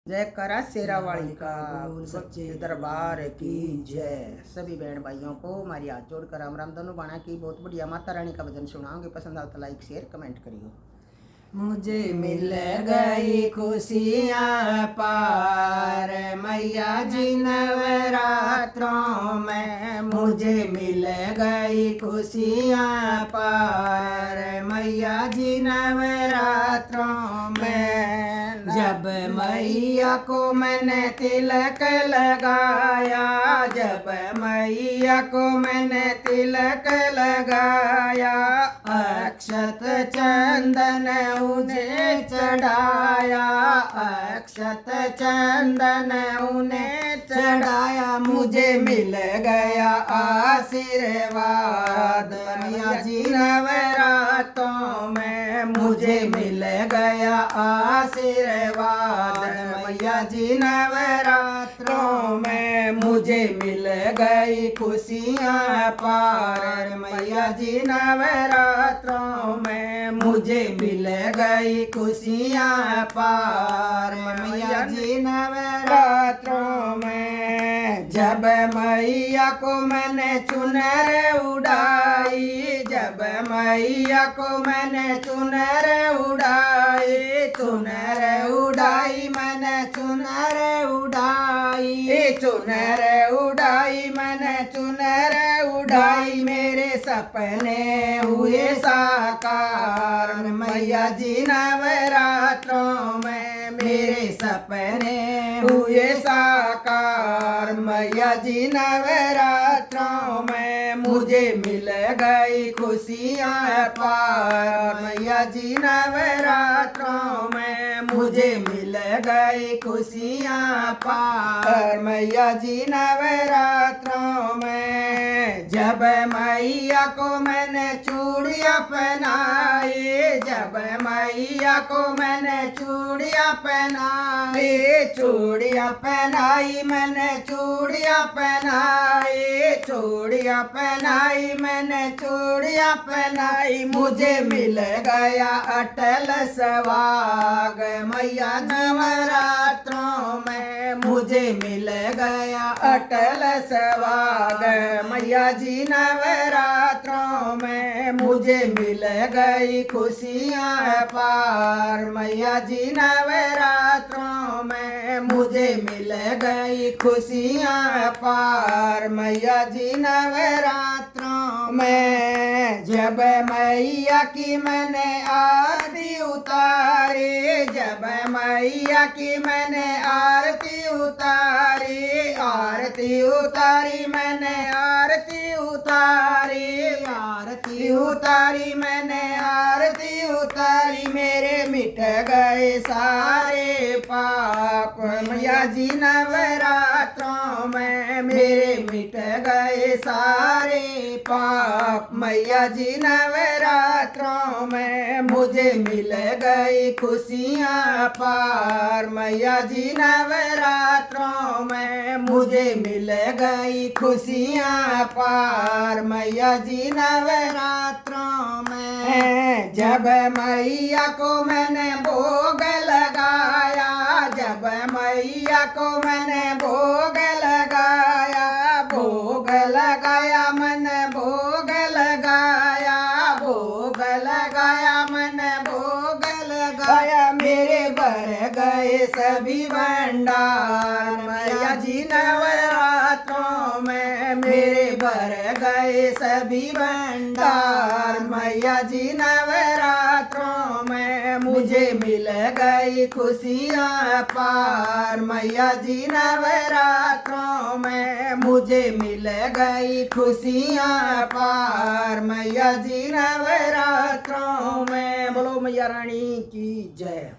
जयकारा शेरा वाली का सच्चे दरबार की जय। सभी बहन भाइयों को हमारी हाथ जोड़कर राम राम धनु बाणा की बहुत बढ़िया माता रानी का भजन सुनाओगे। पसंद आता लाइक शेयर कमेंट करियो। मुझे मिल गई खुशियाँ पार मैया जी नवरात्रों में, मुझे मिल गई खुशियाँ पार मैया जी नवरात्रों में। जब मैया को मैंने तिलक लगाया, जब मैया को मैंने तिलक लगाया, अक्षत चंदन उन्हें चढ़ाया, अक्षत चंदन उन्हें चढ़ाया, मुझे मिल गया आशीर्वाद मैया जी नवरात्रों में, मुझे मिल गया आशीर्वाद मैया जी नवरात्रों में, मुझे मिल गई खुशियाँ पार मैया जी नवरात्रों में, मुझे मिल गई खुशियाँ पार मैया जी नवरात्रों में। जब मैया को मैंने चुनर उड़ाई, जब मैया को मैंने चुनर उड़ाई, चुनर उड़ाई मैंने चुनर उड़ाई, चुनर उड़ाई मैंने चुनर उड़ाई, मेरे सपने हुए साकार मैया जी नवरात्रों में, मेरे सपने हुए साकार मैया जी नवरात्रों में, मुझे मिल गई खुशियाँ पार मैया जी नवरात्रों में, मुझे मिल गई खुशियाँ पार मैया जी नवरात्रों में। जब मैया को मैंने चूड़ियाँ पहनाई, जब मैया को मैंने चूड़ियाँ पहनाई, चूड़ियाँ पहनाई मैंने चूड़ियाँ पहनाई, चूड़ियाँ पहनाई मैंने चूड़ियाँ पहनाई, मुझे मिल गया अटल सवाग मैया नवरात्रों में, मुझे मिल गया अटल सवाग मैया जी नवरात्रों में, मुझे मिल गई खुशियाँ पार मैया जी नवरात्रों में, मुझे मिल गई खुशियाँ पार मैया जी नवरात्रों में। जब मैया की मैंने आरती उतारी, जब मैया की मैंने आरती उतारी, आरती उतारी मैंने आरती उतारी, आरती उतारी मैंने आरती उतारी, मेरे मिट गए सारे पाप मैया जी नवरात्रों में, मेरे मिट गए सारे पाप मैया जी नवरात्रों में, मुझे मिल गई खुशियाँ पार मैया जी नवरात्रों में, मुझे मिल गई खुशियाँ पार मैया जी नवरात्रों में। जब मैया को मैंने भोग लगाया, जब मैया को मैंने भोग लगाया, भोग लगाया मैंने भोग लगाया, भोग लगाया मैंने भोग लगाया, मेरे भर गए सभी भंडार मैया जी नवरात्रों में, मेरे भर गए सभी भंडार मैया जी नवरात्रों में, मुझे मिल गई खुशियाँ पार मैया जी नवरात्रों में, मुझे मिल गई खुशियाँ पार मैया जी नवरात्रों में। बोलो मैया रानी की जय।